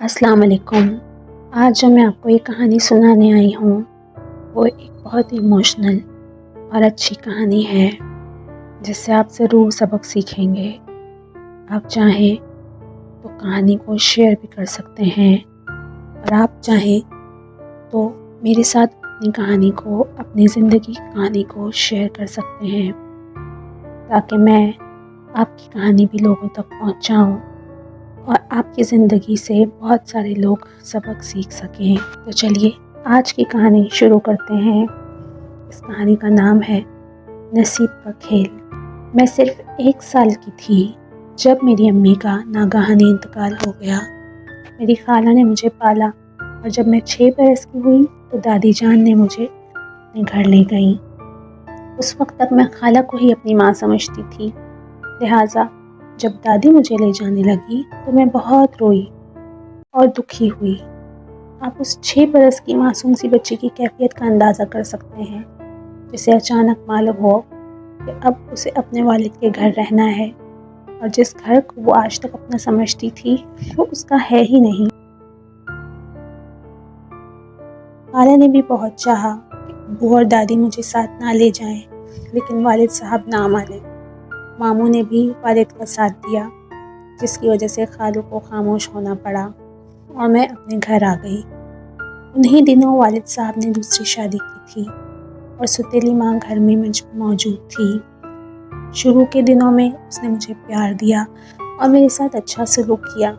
अस्सलाम वालेकुम। आज जो मैं आपको ये कहानी सुनाने आई हूँ वो एक बहुत इमोशनल और अच्छी कहानी है जिससे आप ज़रूर सबक सीखेंगे। आप चाहें तो कहानी को शेयर भी कर सकते हैं और आप चाहें तो मेरे साथ अपनी कहानी को, अपनी ज़िंदगी की कहानी को शेयर कर सकते हैं ताकि मैं आपकी कहानी भी लोगों तक पहुँचाऊँ और आपकी ज़िंदगी से बहुत सारे लोग सबक सीख सकें। तो चलिए आज की कहानी शुरू करते हैं। इस कहानी का नाम है नसीब का खेल। मैं सिर्फ 1 साल की थी जब मेरी अम्मी का नागहानी इंतकाल हो गया। मेरी खाला ने मुझे पाला और जब मैं 6 बरस की हुई तो दादी जान ने मुझे अपने घर ले गई। उस वक्त तक मैं खाला को ही अपनी माँ समझती थी, लिहाजा जब दादी मुझे ले जाने लगी तो मैं बहुत रोई और दुखी हुई। आप उस 6 बरस की मासूम सी बच्ची की कैफियत का अंदाज़ा कर सकते हैं जिसे अचानक मालूम हो कि अब उसे अपने वालिद के घर रहना है और जिस घर को वो आज तक अपना समझती थी वो उसका है ही नहीं। खाला ने भी बहुत चाहा कि अब्बू और दादी मुझे साथ ना ले जाएं, लेकिन वालिद साहब ना माने। मामू ने भी वालिद का साथ दिया, जिसकी वजह से खालू को खामोश होना पड़ा और मैं अपने घर आ गई। उन्हीं दिनों वालिद साहब ने दूसरी शादी की थी और सुतीली माँ घर में मौजूद थी। शुरू के दिनों में उसने मुझे प्यार दिया और मेरे साथ अच्छा सलूक किया।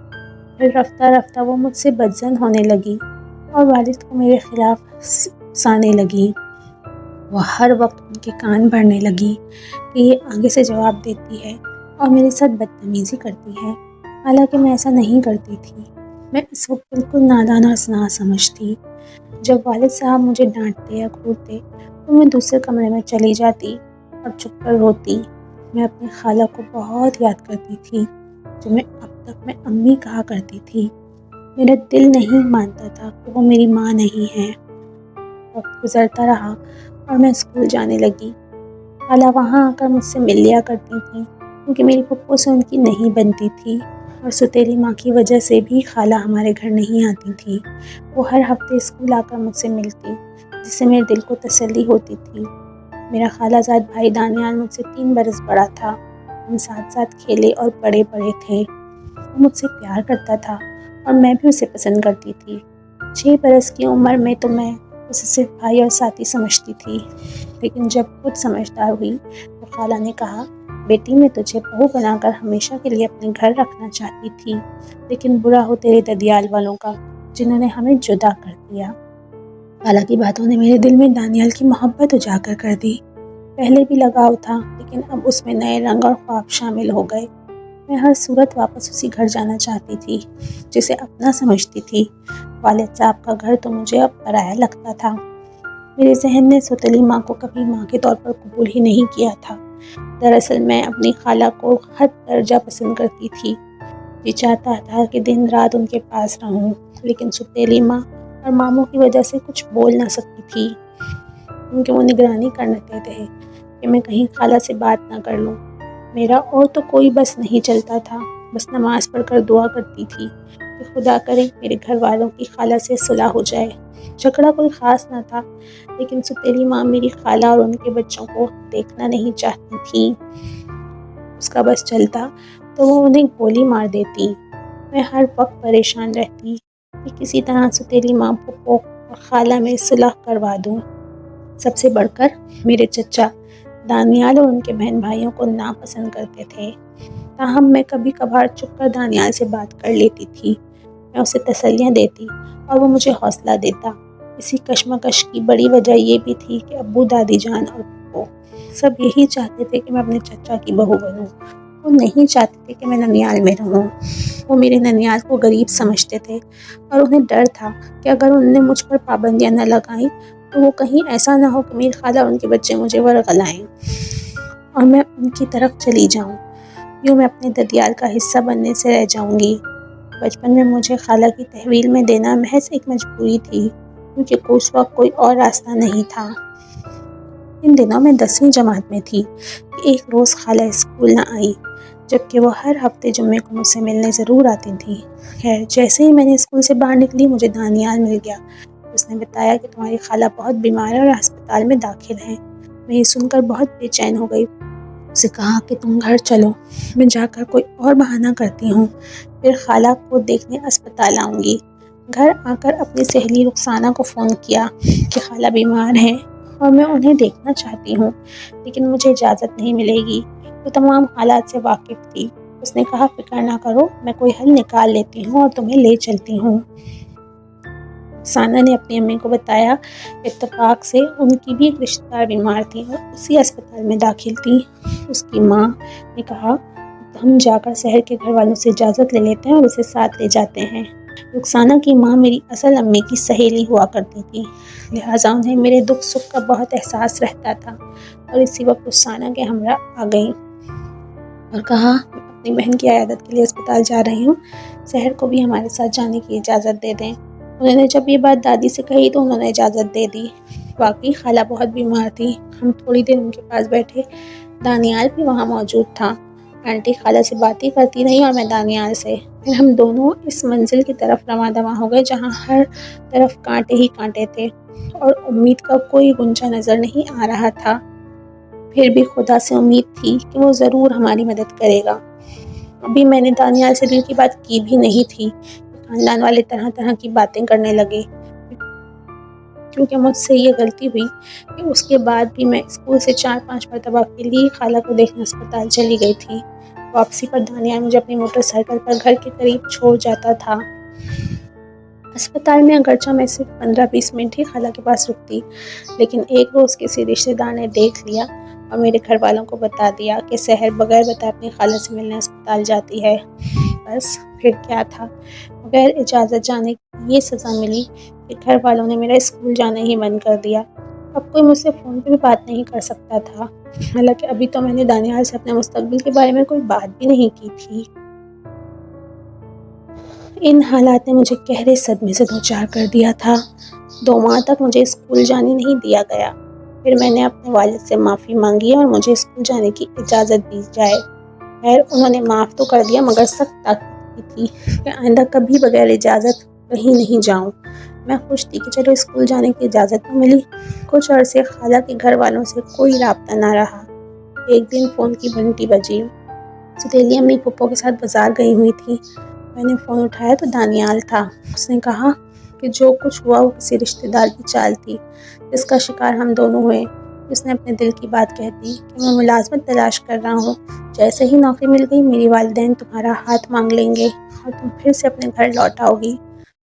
फिर रफ्ता रफ्ता वो मुझसे बदज़न होने लगी और वालिद को मेरे खिलाफ उकसाने लगी। वो हर वक्त उनके कान भरने लगी कि ये आगे से जवाब देती है और मेरे साथ बदतमीज़ी करती है। हालांकि मैं ऐसा नहीं करती थी। मैं इस वक्त बिल्कुल नादान और ना समझती। जब वालिद साहब मुझे डांटते या घूरते तो मैं दूसरे कमरे में चली जाती और चुप कर रोती। मैं अपनी खाला को बहुत याद करती थी, जो मैं अब तक मैं अम्मी कहा करती थी। मेरा दिल नहीं मानता था कि वो मेरी माँ नहीं है। वक्त गुजरता रहा और मैं स्कूल जाने लगी। खाला वहाँ आकर मुझसे मिल लिया करती थी क्योंकि मेरी पप्पो से उनकी नहीं बनती थी और सुतीली माँ की वजह से भी खाला हमारे घर नहीं आती थी। वो हर हफ्ते स्कूल आकर मुझसे मिलती, जिससे मेरे दिल को तसल्ली होती थी। मेरा खालाजाद भाई दानियाल मुझसे 3 बरस बड़ा था। हम साथ साथ खेले और बड़े बड़े थे। वो मुझसे प्यार करता था और मैं भी उसे पसंद करती थी। 6 बरस की उम्र में तो मैं उसे सिर्फ भाई और साथी समझती थी, लेकिन जब खुद समझदार हुई तो खाला ने कहा, बेटी मैं तुझे बहू बनाकर हमेशा के लिए अपने घर रखना चाहती थी, लेकिन बुरा हो तेरे ददियाल वालों का जिन्होंने हमें जुदा कर दिया। खाला की बातों ने मेरे दिल में दानियाल की मोहब्बत उजागर कर दी। पहले भी लगाव था, लेकिन अब उसमें नए रंग और ख्वाब शामिल हो गए। मैं हर सूरत वापस उसी घर जाना चाहती थी जिसे अपना समझती थी। वालिद साहब का घर तो मुझे अब पराया लगता था। मेरे जहन ने सुतीली माँ को कभी माँ के तौर पर कबूल ही नहीं किया था। दरअसल मैं अपनी खाला को हद दर्जा पसंद करती थी। जी चाहता था कि दिन रात उनके पास रहूं, लेकिन सुतीली माँ और मामू की वजह से कुछ बोल ना सकती थी, क्योंकि वो निगरानी करते थे कि मैं कहीं खाला से बात ना कर लूं। मेरा और तो कोई बस नहीं चलता था। बस नमाज़ पढ़कर दुआ करती थी कि खुदा करे मेरे घर वालों की खाला से सुलह हो जाए। झगड़ा कोई ख़ास ना था, लेकिन सुतीली माँ मेरी खाला और उनके बच्चों को देखना नहीं चाहती थी। उसका बस चलता तो वो उन्हें गोली मार देती। मैं हर वक्त परेशान रहती कि किसी तरह सुतीली माँ पप्पो और खाला में सुलह करवा दूँ। सबसे बढ़कर मेरे चचा दानियाल और उनके बहन भाइयों को नापसंद करते थे। ताहम मैं कभी कभार चुप कर दानियाल से बात कर लेती थी। मैं उसे तसल्लियाँ देती और वो मुझे हौसला देता। इसी कश्मकश की बड़ी वजह ये भी थी कि अब्बू, दादी जान और पप्पो सब यही चाहते थे कि मैं अपने चचा की बहू बनूं। वो नहीं चाहते थे कि मैं ननियाल में रहूं। वो मेरे ननियाल को गरीब समझते थे और उन्हें डर था कि अगर उन्होंने मुझ पर पाबंदियाँ न लगाईं तो वो कहीं ऐसा ना हो कि मेरी खाला और उनके बच्चे मुझे वरगलाएं और मैं उनकी तरफ चली जाऊं। यूँ मैं अपने ददियाल का हिस्सा बनने से रह जाऊंगी। बचपन में मुझे खाला की तहवील में देना महज एक मजबूरी थी, क्योंकि उस वक्त कोई और रास्ता नहीं था। इन दिनों मैं 10वीं जमात में थी कि एक रोज़ खाला स्कूल न आई। جبکہ وہ ہر ہفتے جمعے کو مجھ سے ملنے ضرور آتی تھیں۔ خیر، جیسے ہی میں نے اسکول سے باہر نکلی مجھے دانیال مل گیا۔ اس نے بتایا کہ تمہاری خالہ بہت بیمار ہے اور ہسپتال میں داخل ہیں۔ میں یہ سن کر بہت بے چین ہو گئی۔ اسے کہا کہ تم گھر چلو، میں جا کر کوئی اور بہانہ کرتی ہوں، پھر خالہ کو دیکھنے اسپتال آؤں گی۔ گھر آ کر اپنی سہیلی رخسانہ کو فون کیا کہ خالہ بیمار ہیں اور میں انہیں دیکھنا چاہتی ہوں، لیکن مجھے اجازت نہیں ملے گی۔ وہ تمام حالات سے واقف تھی۔ اس نے کہا فکر نہ کرو، میں کوئی حل نکال لیتی ہوں اور تمہیں لے چلتی ہوں۔ رخسانہ نے اپنی امی کو بتایا کہ اتفاق سے ان کی بھی ایک رشتہ دار بیمار تھی اور اسی اسپتال میں داخل تھی۔ اس کی ماں نے کہا ہم جا کر سحر کے گھر والوں سے اجازت لے لیتے ہیں اور اسے ساتھ لے جاتے ہیں۔ رخسانہ کی ماں میری اصل امی کی سہیلی ہوا کرتی تھی، لہٰذا انہیں میرے دکھ سکھ کا بہت احساس رہتا تھا، اور اسی وقت رخسانہ کے ہمراہ آ گئیں اور کہا میں اپنی بہن کی عیادت کے لیے اسپتال جا رہی ہوں، سحر کو بھی ہمارے ساتھ جانے کی اجازت دے دیں۔ انہوں نے جب یہ بات دادی سے کہی تو انہوں نے اجازت دے دی۔ واقعی خالہ بہت بیمار تھی۔ ہم تھوڑی دیر ان کے پاس بیٹھے۔ دانیال بھی وہاں موجود تھا۔ آنٹی خالہ سے باتیں کرتی رہی اور میں دانیال سے۔ پھر ہم دونوں اس منزل کی طرف رواں دواں ہو گئے جہاں ہر طرف کانٹے ہی کانٹے تھے اور امید کا کوئی گنجا نظر نہیں آ رہا تھا۔ پھر بھی خدا سے امید تھی کہ وہ ضرور ہماری مدد کرے گا۔ ابھی میں نے دانیال سے دل کی بات کی بھی نہیں تھی، خاندان والے طرح طرح کی باتیں کرنے لگے، کیونکہ مجھ سے یہ غلطی ہوئی کہ اس کے بعد بھی میں اسکول سے 4-5 مرتبہ کے لیے خالہ کو دیکھنے اسپتال چلی گئی تھی۔ واپسی پر دانیال مجھے اپنی موٹر سائیکل پر گھر کے قریب چھوڑ جاتا تھا۔ اسپتال میں اگرچہ میں صرف 15-20 منٹ ہی خالہ کے پاس رکتی، لیکن ایک روز کسی رشتہ دار نے دیکھ لیا اور میرے گھر والوں کو بتا دیا کہ سحر بغیر بتائے اپنی خالہ سے ملنے اسپتال جاتی ہے۔ بس پھر کیا تھا، بغیر اجازت جانے کی یہ سزا ملی کہ گھر والوں نے میرا اسکول جانا ہی بند کر دیا۔ اب کوئی مجھ سے فون پہ بھی بات نہیں کر سکتا تھا، حالانکہ ابھی تو میں نے دانیال سے اپنے مستقبل کے بارے میں کوئی بات بھی نہیں کی تھی۔ ان حالات نے مجھے گہرے صدمے سے دوچار کر دیا تھا۔ 2 ماہ تک مجھے اسکول جانے نہیں دیا گیا۔ پھر میں نے اپنے والد سے معافی مانگی اور مجھے اسکول جانے کی اجازت دی جائے۔ خیر انہوں نے معاف تو کر دیا مگر سخت تاکید کی تھی کہ آئندہ کبھی بغیر اجازت کہیں نہیں جاؤں۔ میں خوش تھی کہ چلو اسکول جانے کی اجازت تو ملی۔ کچھ عرصے خالہ کے گھر والوں سے کوئی رابطہ نہ رہا۔ ایک دن فون کی گھنٹی بجی۔ ستیلی امی پھپھو کے ساتھ بازار گئی ہوئی تھی۔ میں نے فون اٹھایا تو دانیال تھا۔ اس نے کہا کہ جو کچھ ہوا وہ کسی رشتہ دار کی چال تھی جس کا شکار ہم دونوں ہوئے۔ اس نے اپنے دل کی بات کہہ دی کہ میں ملازمت تلاش کر رہا ہوں، جیسے ہی نوکری مل گئی میری والدین تمہارا ہاتھ مانگ لیں گے اور تم پھر سے اپنے گھر لوٹ آؤ گی۔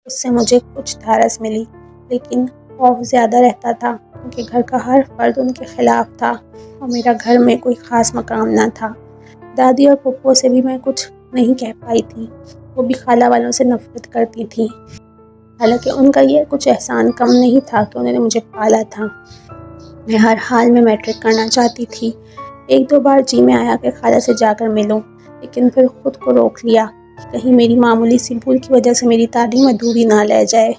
اس سے مجھے کچھ دھارس ملی، لیکن خوف زیادہ رہتا تھا کیونکہ گھر کا ہر فرد ان کے خلاف تھا اور میرا گھر میں کوئی خاص مقام نہ تھا۔ دادی اور پھپھو سے بھی میں کچھ نہیں کہہ پائی تھی، وہ بھی خالہ والوں سے نفرت کرتی تھیں، حالانکہ ان کا یہ کچھ احسان کم نہیں تھا کہ انہوں نے مجھے پالا تھا۔ میں ہر حال میں میٹرک کرنا چاہتی تھی۔ 1-2 بار جی میں آیا کہ خالہ سے جا کر ملوں، لیکن پھر خود کو روک لیا کہ کہیں میری معمولی سی بھول کی وجہ سے میری تعلیم ادھوری نہ رہ جائے۔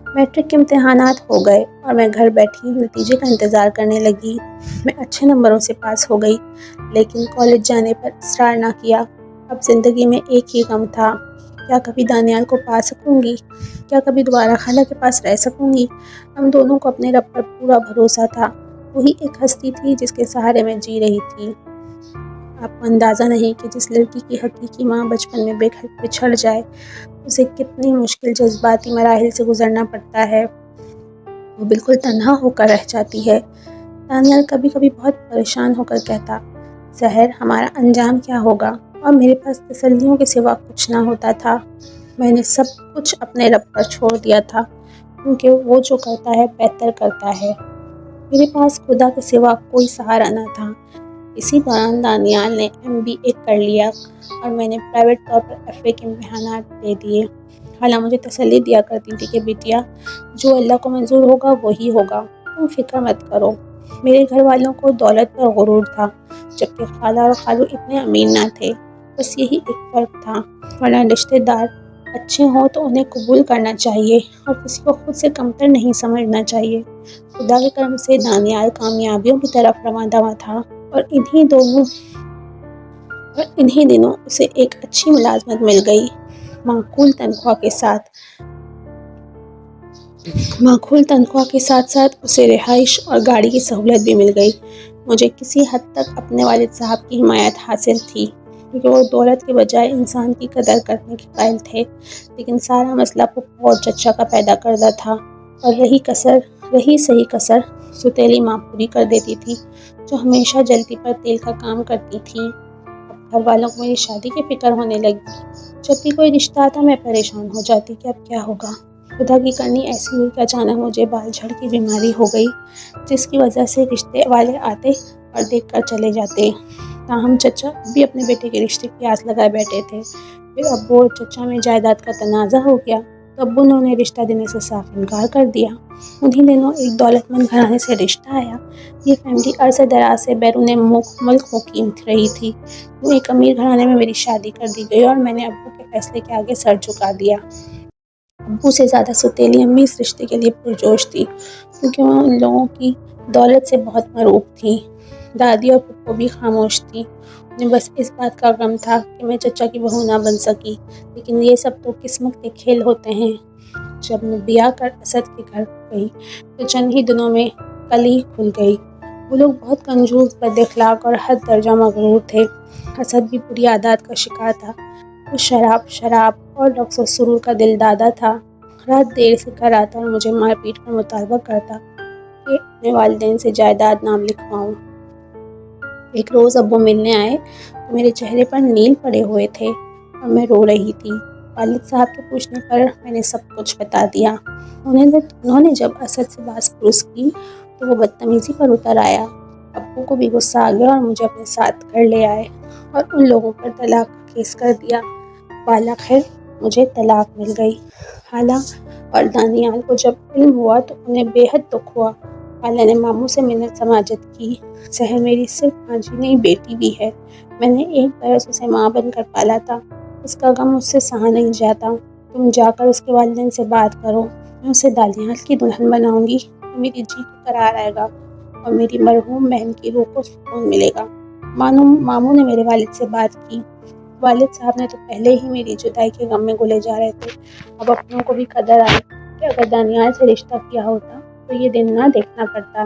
میٹرک کے امتحانات ہو گئے اور میں گھر بیٹھی نتیجے کا انتظار کرنے لگی۔ میں اچھے نمبروں سے پاس ہو گئی، لیکن کالج جانے پر اصرار نہ کیا۔ اب زندگی میں ایک ہی غم تھا، کیا کبھی دانیال کو پا سکوں گی؟ کیا کبھی دوبارہ خالہ کے پاس رہ سکوں گی؟ ہم دونوں کو اپنے رب پر پورا بھروسہ تھا، وہی ایک ہستی تھی جس کے سہارے میں جی رہی تھی۔ آپ کو اندازہ نہیں کہ جس لڑکی کی حقیقی ماں بچپن میں بے گھر بچھڑ جائے اسے کتنی مشکل جذباتی مراحل سے گزرنا پڑتا ہے، وہ بالکل تنہا ہو کر رہ جاتی ہے۔ دانیال کبھی کبھی بہت پریشان ہو کر کہتا سحر ہمارا انجام کیا ہوگا، اور میرے پاس تسلیوں کے سوا کچھ نہ ہوتا تھا۔ میں نے سب کچھ اپنے رب پر چھوڑ دیا تھا کیونکہ وہ جو کرتا ہے بہتر کرتا ہے۔ میرے پاس خدا کے سوا کوئی سہارا نہ تھا۔ اسی دوران دانیال نے MBA کر لیا اور میں نے پرائیویٹ طور پر FA کے امتحانات دے دیے۔ خالہ مجھے تسلی دیا کرتی تھی کہ بیٹیا جو اللہ کو منظور ہوگا وہی ہوگا، تم فکر مت کرو۔ میرے گھر والوں کو دولت پر غرور تھا، جبکہ خالہ اور خالو اتنے امیر نہ تھے۔ بس یہی ایک فرق تھا، ورنہ رشتہ دار اچھے ہوں تو انہیں قبول کرنا چاہیے اور کسی کو خود سے کمتر نہیں سمجھنا چاہیے۔ خدا کے کرم سے دانیال کامیابیوں کی طرف رواں دواں تھا اور انہی دونوں और इन्हीं दिनों उसे एक अच्छी मुलाजमत मिल गई। माकूल तनख्वाह के साथ माकूल तनख्वाह के साथ साथ उसे रिहाइश और गाड़ी की सहूलत भी मिल गई। मुझे किसी हद तक अपने वालिद साहब की हिमायत हासिल थी, क्योंकि वो दौलत के बजाय इंसान की कदर करने के कायल थे। लेकिन सारा मसला पप्पू और चचा का पैदा करदा था, और रही सही कसर सुतेली माँ पूरी कर देती थी, जो हमेशा जल्दी पर तेल का काम करती थी। अब घर वालों को मेरी शादी की फिक्र होने लगी। जब भी कोई रिश्ता आता मैं परेशान हो जाती कि अब क्या होगा। खुदा की करनी ऐसी हुई कि अचानक मुझे बालझड़ की बीमारी हो गई, जिसकी वजह से रिश्ते वाले आते और देख कर चले जाते। ताहम चचा भी अपने बेटे के रिश्ते की आस लगाए बैठे थे। फिर अब्बू और चचा में जायदाद का तनाज़ा हो गया, तो अब्बू ने उन्हें रिश्ता देने से साफ इनकार कर दिया। उन्हीं दिनों एक दौलतमंद घराने से रिश्ता आया। ये फैमिली अरसे दराज से बैरून मुल्क मुकीम रही थी। वो एक अमीर घराने में मेरी शादी कर दी गई, और मैंने अब्बू के फैसले के आगे सर झुका दिया। अब्बू से ज़्यादा सुतेली अम्मी इस रिश्ते के लिए पुरजोश थी, क्योंकि वह उन लोगों की दौलत से बहुत मरूब थी। दादी और पप्पू भी खामोश थी। उन्हें बस इस बात का गम था कि मैं चचा की बहू ना बन सकी, लेकिन ये सब तो किस्मत के खेल होते हैं। जब मैं ब्याह कर असद के घर गई तो चंद ही दिनों में कली खुल गई। वो लोग बहुत कंजूस, बदअखलाक और हद दर्जा मगरूर थे। असद भी बुरी आदत का शिकार था। वो शराब और रक्स और सुरूर का दिलदादा था। रात देर से घर आता और मुझे मार पीट कर मुतालबा करता कि अपने वालिदैन से जायदाद नाम लिखवाऊं। एक रोज़ अब्बू मिलने आए तो मेरे चेहरे पर नील पड़े हुए थे और मैं रो रही थी। वालिद साहब के पूछने पर मैंने सब कुछ बता दिया। उन्होंने जब असद से बात की तो वो बदतमीज़ी पर उतर आया। अब्बू को भी गुस्सा आ गया और मुझे अपने साथ घर ले आए और उन लोगों पर तलाक का केस कर दिया। बाला खैर मुझे तलाक मिल गई। खाला और दानियाल को जब इल्म हुआ तो उन्हें बेहद दुख हुआ। खाला ने मामू से मिन्नत समाजत की। सहर मेरी सिर्फ भांजी नहीं, बेटी भी है। मैंने एक बरस उसे माँ बनकर पाला था। उसका गम मुझसे सहा नहीं जाता। तुम जाकर उसके वालिदैन से बात करो। मैं उसे दानियाल की दुल्हन बनाऊंगी तो मेरी जी को करार आएगा और मेरी मरहूम बहन की रूह को सुकून मिलेगा। मामू ने मेरे वालिद से बात की। वालिद साहब ने तो पहले ही मेरी जुदाई के गम में घुले जा रहे थे। अब अपनों को भी कदर आई कि अगर दानियाल से रिश्ता किया होता तो ये दिन ना देखना पड़ता।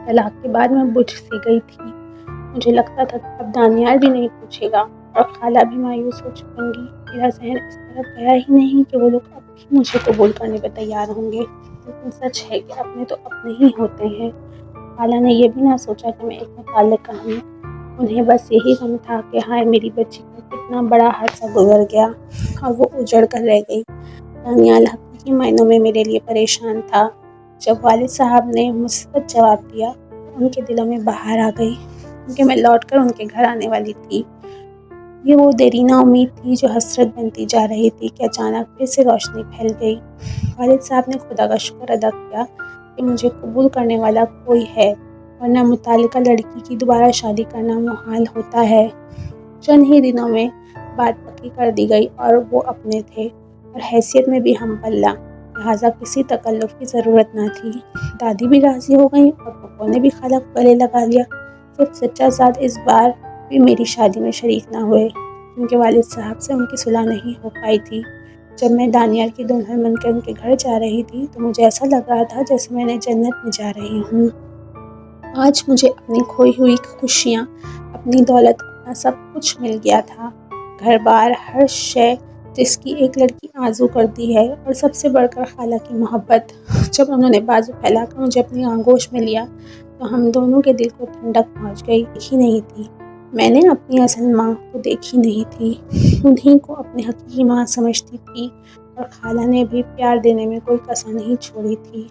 तलाक के बाद मैं बुझ सी गई थी। मुझे लगता था कि अब दानियाल भी नहीं पूछेगा और खाला भी मायूस हो चुकेंगी। मेरा जहन इस तरफ गया ही नहीं कि वो लोग अब भी मुझे कबूल करने पर तैयार होंगे। लेकिन सच है कि अपने तो अपने ही होते हैं। खाला ने यह भी ना सोचा कि मैं एक मुताल्लिका हूँ। उन्हें बस यही गम था कि हाय मेरी बच्ची पर कितना बड़ा हादसा गुजर गया और वो उजड़ कर रह गई। दानियाल हकीकी मायनों में मेरे लिए परेशान था। जब वालिद साहब ने मुस्बत जवाब दिया तो उनके दिलों में बहार आ गई, क्योंकि मैं लौटकर उनके घर आने वाली थी। ये वो देरीना उम्मीद थी जो हसरत बनती जा रही थी कि अचानक फिर से रोशनी फैल गई। वालिद साहब ने खुदा का शुक्र अदा किया कि मुझे कबूल करने वाला कोई है, वरना मुतालिका लड़की की दोबारा शादी करना मुहाल होता है। चंद ही दिनों में बात पक्की कर दी गई और वो अपने थे और हैसियत में भी हम पल्ला, लिहाजा किसी तकल्लुफ़ की ज़रूरत न थी। दादी भी राज़ी हो गई और पप्पू ने भी खाला को गले लगा लिया। सिर्फ चचा साथ इस बार भी मेरी शादी में शरीक ना हुए, क्योंकि वालिद साहब से उनकी सुलह नहीं हो पाई थी। जब मैं दानियाल की दुल्हन बनकर उनके घर जा रही थी तो मुझे ऐसा लग रहा था जैसे मैंने जन्नत में जा रही हूँ। आज मुझे अपनी खोई हुई खुशियाँ, अपनी दौलत, अपना सब कुछ मिल गया था। घर बार हर शय जिसकी एक लड़की आरज़ू करती है, और सबसे बढ़कर खाला की मोहब्बत। जब उन्होंने बाजू फैलाकर मुझे अपनी आगोश में लिया तो हम दोनों के दिल को ठंडक पहुँच गई। देखी नहीं थी, मैंने अपनी असल माँ को देखी नहीं थी, उन्हीं को अपनी हकीकी माँ समझती थी। और खाला ने भी प्यार देने में कोई कसर नहीं छोड़ी थी।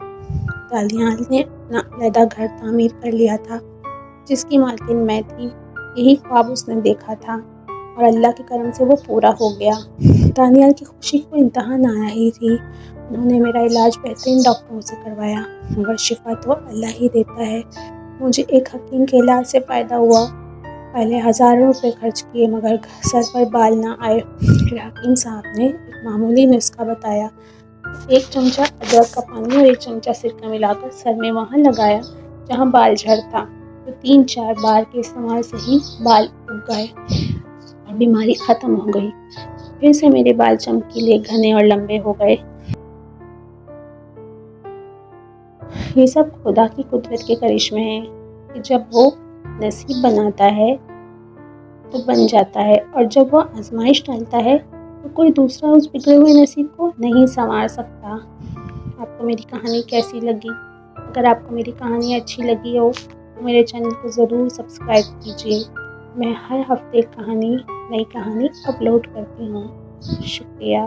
दानियाल ने अपना अलहदा घर तामीर कर लिया था, जिसकी मालकिन मैं थी। यही ख्वाब उसने देखा था और अल्लाह के करम से वो पूरा हो गया। दानियाल की खुशी को इंतहा ना रही थी। उन्होंने मेरा इलाज बेहतरीन डॉक्टरों से करवाया, मगर शिफा तो अल्लाह ही देता है। मुझे एक हकीम के इलाज से फ़ायदा हुआ। पहले हज़ारों रुपये खर्च किए, मगर सर पर बाल ना आए। फिर हकीम साहब ने एक मामूली नुस्खा बताया। एक चमचा अदरक का पानी और एक चमचा सिरका मिलाकर सर में वहाँ लगाया जहाँ बाल झड़ता। تو 3-4 بار کے استعمال سے ہی بال اگ گئے اور بیماری ختم ہو گئی۔ پھر سے میرے بال چمکیلے، گھنے اور لمبے ہو گئے۔ یہ سب خدا کی قدرت کے کرشمے ہیں کہ جب وہ نصیب بناتا ہے تو بن جاتا ہے، اور جب وہ آزمائش ڈالتا ہے تو کوئی دوسرا اس بگڑے ہوئے نصیب کو نہیں سنوار سکتا۔ آپ کو میری کہانی کیسی لگی؟ اگر آپ کو میری کہانی اچھی لگی ہو تو میرے چینل کو ضرور سبسکرائب کیجیے۔ میں ہر ہفتے نئی کہانی اپلوڈ کرتی ہوں۔ شکریہ۔